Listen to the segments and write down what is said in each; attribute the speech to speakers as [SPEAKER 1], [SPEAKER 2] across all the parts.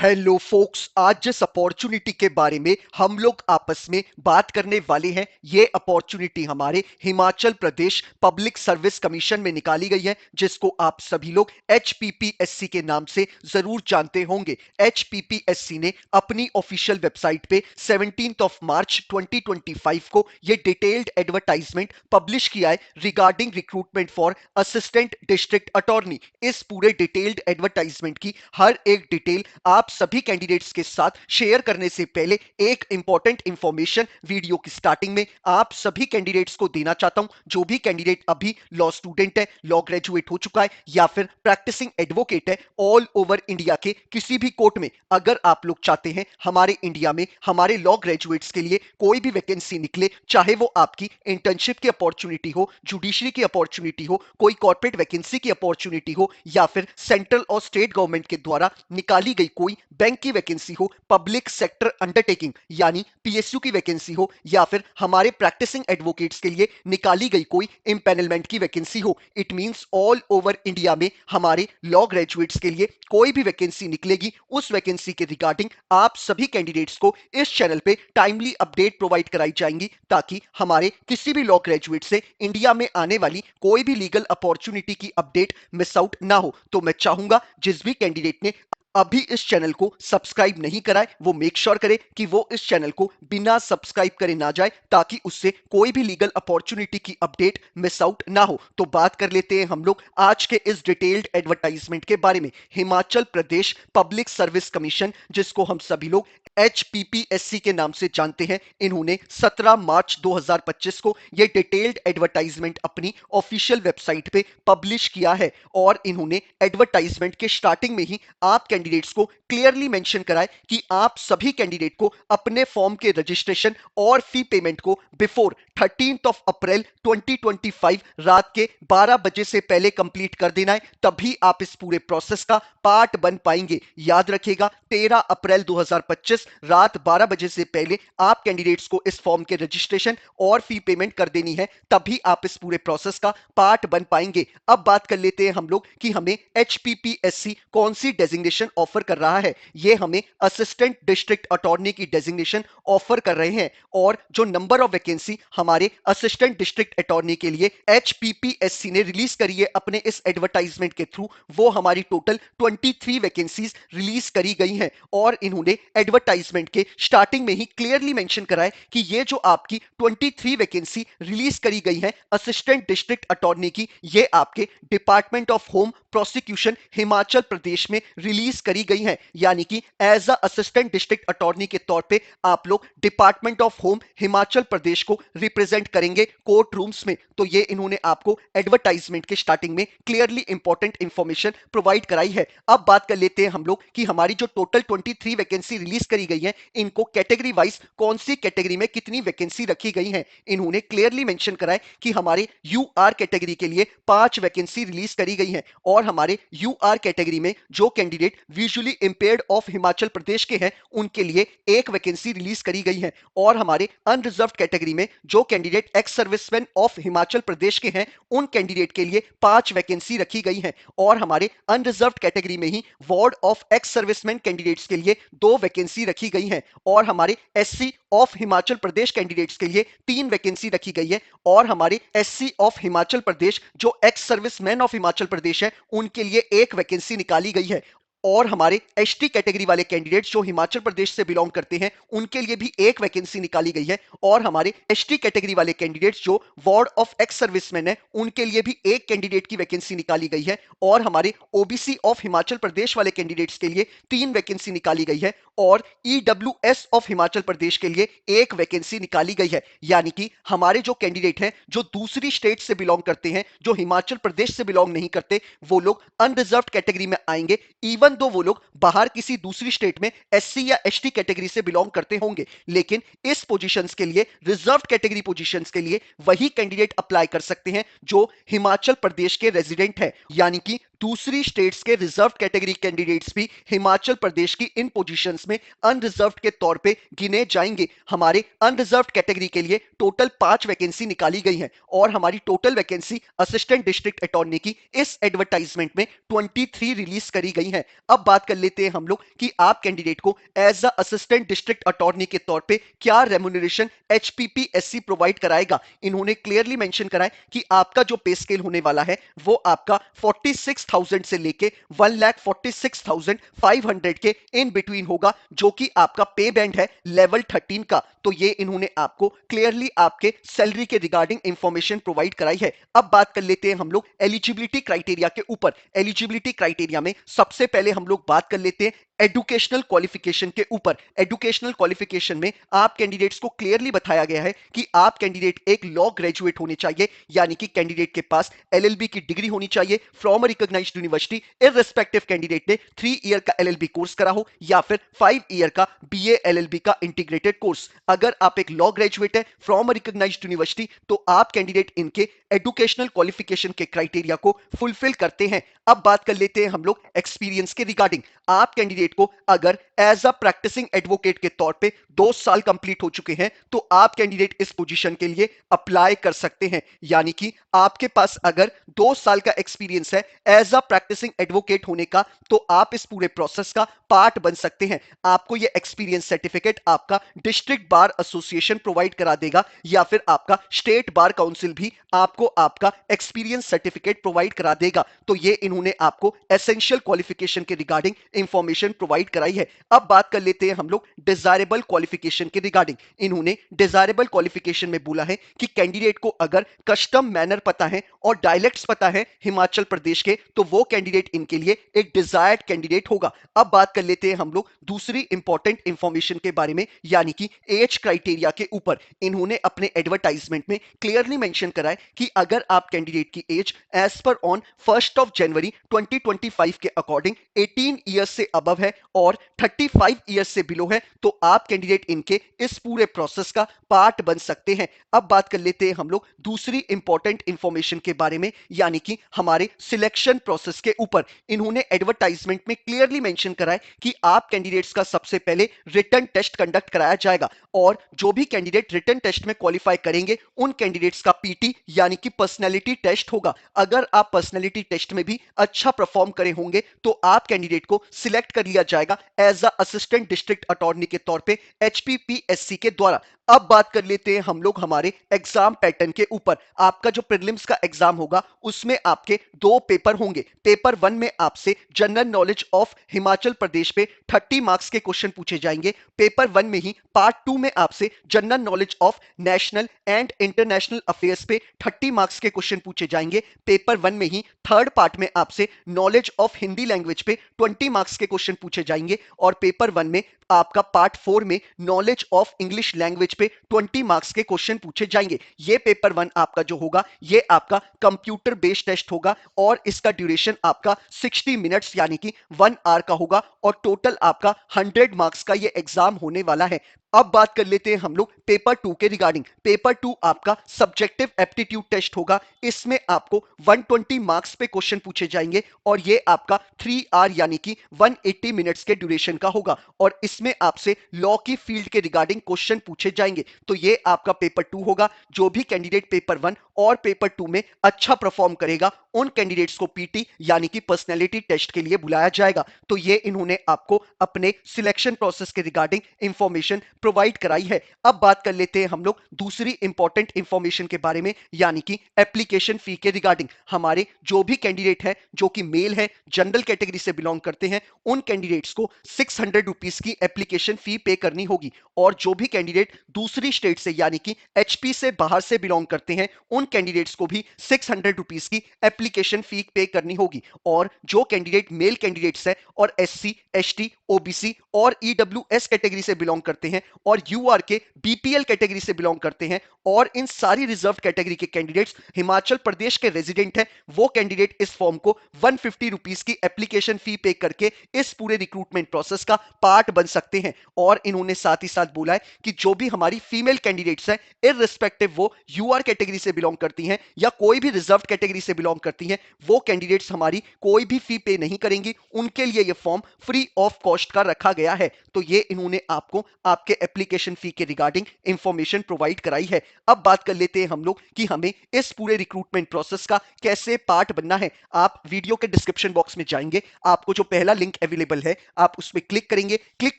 [SPEAKER 1] Hello focus, आज जिस opportunity के बारे में हम लोग आपस में बात करने वाले हैं, ये अपॉर्चुनिटी हमारे Himachal Pradesh public service commission में निकाली गई है, जिसको आप सभी लोग एचपीपीएससी के नाम से जरूर जानते होंगे। एचपीपीएससी ने अपनी ऑफिशियल वेबसाइट पे 17 ऑफ मार्च 2025 को ये डिटेल्ड एडवर्टाइजमेंट पब्लिश किया है regarding recruitment for assistant district attorney. इस पूरे डिटेल्ड एडवर्टाइजमेंट की हर एक डिटेल आप सभी कैंडिडेट्स के साथ शेयर करने से पहले एक इंपॉर्टेंट इंफॉर्मेशन वीडियो की स्टार्टिंग में आप सभी कैंडिडेट्स को देना चाहता हूं। जो भी कैंडिडेट अभी लॉ स्टूडेंट है, लॉ ग्रेजुएट हो चुका है या फिर प्रैक्टिसिंग एडवोकेट है, ऑल ओवर इंडिया के किसी भी कोर्ट में अगर आप लोग चाहते हैं हमारे इंडिया में हमारे लॉ ग्रेजुएट्स के लिए कोई भी वैकेंसी निकले, चाहे वो आपकी इंटर्नशिप की अपॉर्चुनिटी हो, जुडिशरी की अपॉर्चुनिटी हो, कोई कॉर्पोरेट वैकेंसी की अपॉर्चुनिटी हो या फिर सेंट्रल और स्टेट गवर्नमेंट के द्वारा निकाली गई कोई बैंक की वैकेंसी हो, पब्लिक सेक्टर अंडरटेकिंग यानी पीएसयू की वैकेंसी हो या फिर हमारे प्रैक्टिसिंग एडवोकेट्स के लिए निकाली गई कोई इंपैनलमेंट की वैकेंसी हो, it means all over India में हमारे लॉ ग्रेजुएट्स के लिए कोई भी वैकेंसी निकलेगी, उस वैकेंसी के रिगार्डिंग आप सभी कैंडिडेट्स को इस चैनल पे टाइमली अपडेट प्रोवाइड कराई जाएंगी, ताकि हमारे किसी भी लॉ ग्रेजुएट से इंडिया में आने वाली कोई भी लीगल अपॉर्चुनिटी की अपडेट मिस आउट ना हो। तो मैं चाहूंगा जिस भी कैंडिडेट ने अभी इस चैनल को सब्सक्राइब नहीं करा है, वो मेक श्योर करे कि वो इस चैनल को बिना सब्सक्राइब करे ना जाए, ताकि उससे कोई भी लीगल अपॉर्चुनिटी की अपडेट मिस आउट ना हो। तो बात कर लेते हैं हम लोग आज के इस डिटेल्ड एडवर्टाइजमेंट के बारे में। Himachal Pradesh public service commission, जिसको हम सभी लोग एचपीपीएससी के नाम से जानते हैं, इन्होंने 17 मार्च 2025 को यह डिटेल्ड एडवर्टाइजमेंट अपनी ऑफिशियल वेबसाइट पे पब्लिश किया है और इन्होंने एडवर्टाइजमेंट के स्टार्टिंग में ही आप कैंडिडेट्स को क्लियरली मेंशन कराए कि आप सभी कैंडिडेट को अपने फॉर्म के रजिस्ट्रेशन और फी पेमेंट को बिफोर 13 ऑफ अप्रैल 2025 रात के 12 बजे से पहले कंप्लीट कर देना है, तभी आप इस पूरे प्रोसेस का पार्ट बन पाएंगे। याद रखिएगा, 13 अप्रैल 2025 रात 12 बजे से पहले आप कैंडिडेट्स को इस फॉर्म के रजिस्ट्रेशन और फी पेमेंट कर देनी है, तभी आप इस पूरे प्रोसेस का पार्ट बन पाएंगे। अब बात कर लेते हैं हम लोग कि हमें एचपीपीएससी कौन सी डेजिग्नेशन ऑफर कर रहा है। ये हमें असिस्टेंट डिस्ट्रिक्ट अटॉर्नी की डेजिग्नेशन ऑफर कर रहे हैं और जो नंबर ऑफ वैकेंसी हमारे असिस्टेंट डिस्ट्रिक्ट अटॉर्नी के लिए एचपीपीएससी ने रिलीज करी है अपने इस एडवर्टाइजमेंट के थ्रू, वो हमारी टोटल 23 वैकेंसीज रिलीज करी गई हैं। और इन्होंने एडवर्टाइजमेंट के स्टार्टिंग में ही क्लियरली मेंशन करा है कि ये जो आपकी 23 वैकेंसी रिलीज करी गई है असिस्टेंट डिस्ट्रिक्ट अटॉर्नी की, ये आपके department of home prosecution Himachal Pradesh में रिलीज करी गई है। यानी कि as a assistant district attorney के तौर पे आप लोग department of home Himachal Pradesh को रिप्रेजेंट करेंगे कोर्ट रूम्स में। तो ये इन्होंने आपको एडवर्टाइजमेंट के स्टार्टिंग में क्लियरली इंपॉर्टेंट इंफॉर्मेशन प्रोवाइड कराई है। अब बात कर लेते हैं हम लोग कि हमारी जो टोटल 23 वैकेंसी रिलीज करी गई है, इनको कैटेगरी वाइज कौन सी कैटेगरी में कितनी वैकेंसी रखी गई है, इन्होंने क्लियरली मेंशन करा है कि हमारे यूआर कैटेगरी के लिए 5 वैकेंसी रिलीज करी गई है और हमारे यूआर कैटेगरी में जो candidate visually impaired of Himachal Pradesh के हैं, उनके लिए 1 वैकेंसी रिलीज करी गई है और हमारे अनरिजर्व कैटेगरी में जो candidate ex serviceman of Himachal Pradesh के हैं, उन कैंडिडेट के लिए 5 वैकेंसी रखी गई है और हमारे अनरिजर्व कैटेगरी में ही ward of ex serviceman candidates के लिए 2 वैकेंसी रखी गई है और हमारे SC of Himachal Pradesh candidates के लिए 3 वैकेंसी रखी गई है और हमारे एससी ऑफ हिमाचल प्रदेश जो एक्स सर्विसमैन ऑफ हिमाचल प्रदेश है, उनके लिए 1 वैकेंसी निकाली गई है और हमारे एसटी कैटेगरी वाले कैंडिडेट्स जो हिमाचल प्रदेश से बिलोंग करते हैं, उनके लिए भी 1 वैकेंसी निकाली गई है और हमारे एसटी कैटेगरी वाले कैंडिडेट्स जो वार्ड ऑफ एक्स सर्विसमैन है, उनके लिए भी 1 कैंडिडेट की वैकेंसी निकाली गई है और हमारे ओबीसी ऑफ हिमाचल प्रदेश वाले कैंडिडेट्स के लिए 3 वैकेंसी निकाली गई है और ईडब्ल्यूएस ऑफ हिमाचल प्रदेश के लिए 1 वैकेंसी निकाली गई है। यानी कि हमारे जो कैंडिडेट हैं जो दूसरी स्टेट से बिलोंग करते हैं, जो हिमाचल प्रदेश से बिलोंग नहीं करते, वो लोग अनरिजर्व्ड कैटेगरी में आएंगे, इवन दो वो लोग बाहर किसी दूसरी स्टेट में एससी या एसटी कैटेगरी से बिलोंग करते होंगे। लेकिन इस पोजीशंस के लिए, रिजर्व कैटेगरी पोजीशंस के लिए वही कैंडिडेट अप्लाई कर सकते हैं जो हिमाचल प्रदेश के रेजिडेंट है। यानी कि दूसरी स्टेट्स के रिजर्व कैटेगरी कैंडिडेट्स भी हिमाचल प्रदेश की इन पोजीशंस में अनरिजर्व के तौर पे गिने जाएंगे। हमारे अनरिजर्व कैटेगरी के लिए टोटल 5 वैकेंसी निकाली गई है और हमारी total vacancy assistant district attorney की इस एडवर्टाइजमेंट में 23 रिलीज करी गई है। अब बात कर लेते हैं हम लोग कि आप कैंडिडेट को as a assistant district attorney के तौर पे क्या रेम्यूनरेशन एचपीपीएससी प्रोवाइड कराएगा। इन्होंने क्लियरली मेंशन करा है कि आपका जो पे स्केल होने वाला है वो आपका 46,000 से लेके 1,46,500 के इन बिटवीन होगा, जो कि आपका पे बैंड है लेवल 13 का। तो ये इन्होंने आपको क्लियरली आपके सैलरी के रिगार्डिंग इंफॉर्मेशन प्रोवाइड कराई है। अब बात कर लेते हैं हम लोग एलिजिबिलिटी क्राइटेरिया के ऊपर। एलिजिबिलिटी क्राइटेरिया में सबसे पहले हम लोग बात कर लेते हैं एजुकेशनल क्वालिफिकेशन के ऊपर। एजुकेशनल क्वालिफिकेशन में आप कैंडिडेट्स को क्लियरली बताया गया है कि आप कैंडिडेट एक लॉ ग्रेजुएट होने चाहिए, यानी कि कैंडिडेट के पास एलएलबी की डिग्री होनी चाहिए from a recognised university, irrespective candidate ने 3 ईयर का एलएलबी कोर्स करा हो या फिर 5 ईयर का बीए एलएलबी का इंटीग्रेटेड कोर्स। अगर आप एक लॉ ग्रेजुएट है फ्रॉम अ रिकॉग्नाइज्ड यूनिवर्सिटी तो आप कैंडिडेट इनके एजुकेशनल क्वालिफिकेशन के क्राइटेरिया को फुलफिल करते हैं। अब बात कर लेते हैं हम लोग एक्सपीरियंस के रिगार्डिंग। आप कैंडिडेट को अगर एज अ प्रैक्टिसिंग एडवोकेट के तौर पे 2 साल कंप्लीट हो चुके हैं तो आप कैंडिडेट इस पोजीशन के लिए अप्लाई कर सकते हैं। यानी कि आपके पास अगर 2 साल का एक्सपीरियंस है एज अ प्रैक्टिसिंग एडवोकेट होने का तो आप इस पूरे प्रोसेस का पार्ट बन सकते हैं। आपको यह एक्सपीरियंस सर्टिफिकेट आपका डिस्ट्रिक्ट बार एसोसिएशन प्रोवाइड करा देगा या फिर आपका स्टेट बार काउंसिल भी आपको आपका एक्सपीरियंस सर्टिफिकेट प्रोवाइड करा देगा। तो ये इन्होंने आपको एसेंशियल क्वालिफिकेशन के रिगार्डिंग इंफॉर्मेशन प्रोवाइड कराई है। अब बात कर लेते हैं हम लोग डिजायरेबल क्वालिफिकेशन के रिगार्डिंग। इन्होंने डिजायरेबल क्वालिफिकेशन में बोला है कि कैंडिडेट को अगर कस्टम मैनर पता है और डायलेक्ट्स पता है हिमाचल प्रदेश के तो वो कैंडिडेट इनके लिए एक डिजायर्ड कैंडिडेट होगा। अब बात कर लेते हैं हम लोग दूसरी इंपॉर्टेंट इंफॉर्मेशन के बारे में, यानी कि एज क्राइटेरिया के ऊपर। इन्होंने अपने एडवर्टाइजमेंट में क्लियरली मेंशन करा है कि अगर आप कैंडिडेट की एज एज पर ऑन 1 जनवरी 2025 के अकॉर्डिंग 18 ईयर्स से अबव है और 35 ईयर्स से बिलो है तो आप कैंडिडेट इनके इस पूरे प्रोसेस का पार्ट बन सकते हैं। अब बात कर लेते हैं हम लोग दूसरी इंपॉर्टेंट इंफॉर्मेशन के बारे में, यानी कि हमारे सिलेक्शन प्रोसेस के ऊपर। इन्होंने एडवर्टाइजमेंट में क्लियरली मेंशन करा है कि आप कैंडिडेट्स का सबसे पहले रिटन टेस्ट कंडक्ट कराया जाएगा और जो भी कैंडिडेट रिटन टेस्ट में क्वालिफाई करेंगे उन कैंडिडेट्स का पीटी यानी कि पर्सनैलिटी टेस्ट होगा। अगर आप पर्सनैलिटी टेस्ट में भी अच्छा परफॉर्म करे होंगे तो आप कैंडिडेट को सिलेक्ट कर लिया जाएगा as a assistant district attorney के तौर पे एचपीपीएससी के द्वारा। अब बात कर लेते हैं हम लोग हमारे एग्जाम पैटर्न के ऊपर। आपका जो प्रीलिम्स का एग्जाम होगा उसमें आपके 2 पेपर होंगे। पेपर 1 में आपसे जनरल नॉलेज ऑफ हिमाचल प्रदेश पे 30 मार्क्स के क्वेश्चन पूछे जाएंगे। पेपर 1 में ही पार्ट 2 में आपसे general knowledge of national and international affairs पे 30 मार्क्स के क्वेश्चन पूछे जाएंगे। पेपर 1 में ही थर्ड पार्ट में आपसे नॉलेज ऑफ हिंदी लैंग्वेज पे 20 मार्क्स के क्वेश्चन पूछे जाएंगे और पेपर 1 में आपका पार्ट 4 में नॉलेज ऑफ इंग्लिश लैंग्वेज पे 20 मार्क्स के क्वेश्चन पूछे जाएंगे। ये पेपर 1 आपका जो होगा ये आपका कंप्यूटर बेस्ड टेस्ट होगा और इसका ड्यूरेशन आपका 60 मिनट्स यानी कि 1 आवर का होगा और टोटल आपका 100 मार्क्स का ये एग्जाम होने वाला है। अब बात कर लेते हैं हम लोग पेपर 2 के रिगार्डिंग। पेपर 2 आपका सब्जेक्टिव एप्टीट्यूड टेस्ट होगा। इसमें आपको 120 मार्क्स पे क्वेश्चन पूछे जाएंगे और ये आपका 3 आवर यानी कि 180 मिनट्स के ड्यूरेशन का होगा और इसमें आपसे लॉ की फील्ड के रिगार्डिंग क्वेश्चन पूछे जाएंगे। तो ये आपका पेपर 2 होगा। जो भी कैंडिडेट पेपर 1 और पेपर 2 में अच्छा परफॉर्म करेगा उन कैंडिडेट्स को पीटी यानी कि पर्सनैलिटी टेस्ट के लिए बुलाया जाएगा। तो ये इन्होंने आपको अपने सिलेक्शन प्रोसेस के रिगार्डिंग इंफॉर्मेशन प्रोवाइड कराई है। अब बात कर लेते हैं हम लोग दूसरी इंपॉर्टेंट इंफॉर्मेशन के बारे में, यानी कि एप्लीकेशन फी के रिगार्डिंग। हमारे जो भी कैंडिडेट है जो कि मेल है, जनरल कैटेगरी से बिलोंग करते हैं, उन कैंडिडेट्स को 600 रुपीज की एप्लीकेशन फी पे करनी होगी और जो भी कैंडिडेट दूसरी स्टेट से यानी कि एचपी से बाहर से बिलोंग करते हैं उन कैंडिडेट्स को भी 600 रुपीज की एप्लीकेशन फी पे करनी होगी। और जो कैंडिडेट मेल कैंडिडेट्स है और एससी, एसटी, ओबीसी और ईडब्ल्यूएस कैटेगरी से बिलोंग करते हैं और यूआर के बीपीएल कैटेगरी से बिलोंग करते हैं और इन सारी रिजर्व कैटेगरी के कैंडिडेट्स हिमाचल प्रदेश के रेजिडेंट हैं, वो कैंडिडेट इस फॉर्म को 150 रुपीज की एप्लीकेशन फी पे करके इस पूरे रिक्रूटमेंट प्रोसेस का पार्ट बन सकते हैं। और इन्होंने साथ ही साथ बोला है कि जो भी हमारी फीमेल कैंडिडेट्स हैं, इररिस्पेक्टिव वो यूआर कैटेगरी से बिलोंग करती हैं या कोई भी रिजर्व कैटेगरी से बिलोंग करती हैं, वो कैंडिडेट्स हमारी कोई भी फी पे नहीं करेंगी, उनके लिए ये फॉर्म फ्री ऑफ कॉस्ट का रखा गया है। तो ये इन्होंने आपको आपके एप्लीकेशन फी के रिगार्डिंग इंफॉर्मेशन प्रोवाइड कराई है। अब बात कर लेते हैं हम लोग कि हमें इस पूरे रिक्रूटमेंट प्रोसेस का कैसे पार्ट बनना है। आप वीडियो के डिस्क्रिप्शन बॉक्स में जाएंगे, आपको जो पहला लिंक अवेलेबल है आप उस पर क्लिक करेंगे। क्लिक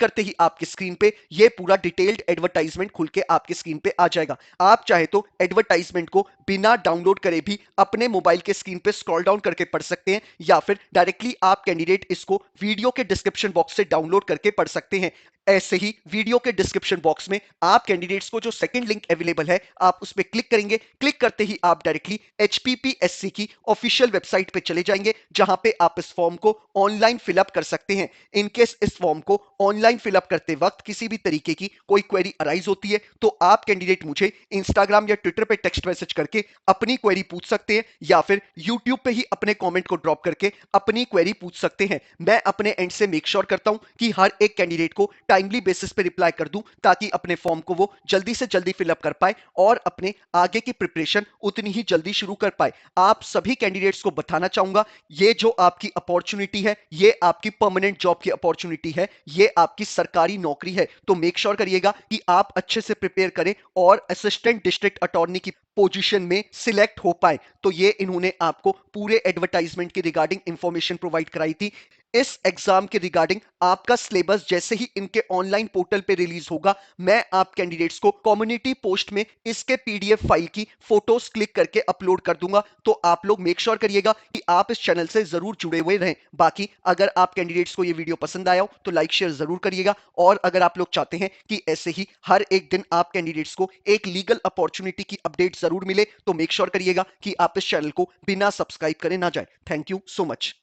[SPEAKER 1] करते ही आपकी स्क्रीन पे ये पूरा डिटेल्ड एडवर्टाइजमेंट खुल के आपकी स्क्रीन पे आ जाएगा। आप चाहे तो एडवर्टाइजमेंट को बिना डाउनलोड करे भी अपने मोबाइल के स्क्रीन पे स्क्रॉल डाउन करके पढ़ सकते हैं, या फिर डायरेक्टली आप कैंडिडेट इसको वीडियो के डिस्क्रिप्शन बॉक्स से डाउनलोड करके पढ़ सकते हैं। ऐसे ही वीडियो के डिस्क्रिप्शन बॉक्स में आप कैंडिडेट्स को जो सेकंड लिंक अवेलेबल है आप उस पर क्लिक करेंगे। क्लिक करते ही आप डायरेक्टली एचपीपीएससी की ऑफिशियल वेबसाइट पे चले जाएंगे, जहां पे आप इस फॉर्म को ऑनलाइन फिलअप कर सकते हैं। इनकेस इस फॉर्म को ऑनलाइन फिलअप करते वक्त किसी भी तरीके की कोई क्वेरी अराइज होती है तो आप कैंडिडेट मुझे इंस्टाग्राम या ट्विटर पे टेक्स्ट मैसेज करके अपनी क्वेरी पूछ सकते हैं, या फिर यूट्यूब पे ही अपने कमेंट को ड्रॉप करके अपनी क्वेरी पूछ सकते हैं। मैं अपने एंड से मेक श्योर करता हूं कि हर एक कैंडिडेट को टाइमली बेसिस पे रिप्लाई कर दूं, ताकि अपने फॉर्म को वो जल्दी से जल्दी फिलअप कर पाए और अपने आगे की प्रिपरेशन उतनी ही जल्दी शुरू कर पाए। आप सभी कैंडिडेट्स को बताना चाहूंगा, ये जो आपकी अपॉर्चुनिटी है ये आपकी परमानेंट जॉब की अपॉर्चुनिटी है, ये आपकी सरकारी नौकरी है। तो मेक श्योर करिएगा कि आप अच्छे से प्रिपेयर करें और असिस्टेंट डिस्ट्रिक्ट अटॉर्नी की पोजीशन में सिलेक्ट हो पाए। तो ये इन्होंने आपको पूरे एडवर्टाइजमेंट की रिगार्डिंग इंफॉर्मेशन प्रोवाइड कराई थी। इस एग्जाम के रिगार्डिंग आपका सिलेबस जैसे ही इनके ऑनलाइन पोर्टल पे रिलीज होगा, मैं आप कैंडिडेट्स को कम्युनिटी पोस्ट में इसके पीडीएफ फाइल की फोटोज क्लिक करके अपलोड कर दूंगा। तो आप लोग मेक श्योर करिएगा कि आप इस चैनल से जरूर जुड़े हुए रहें। बाकी अगर आप कैंडिडेट्स को ये वीडियो पसंद आया हो तो लाइक शेयर जरूर करिएगा, और अगर आप लोग चाहते हैं कि ऐसे ही हर एक दिन आप कैंडिडेट्स को एक लीगल अपॉर्चुनिटी की अपडेट जरूर मिले तो मेक श्योर करिएगा कि आप इस चैनल को बिना सब्सक्राइब करे ना जाए। Thank you so much.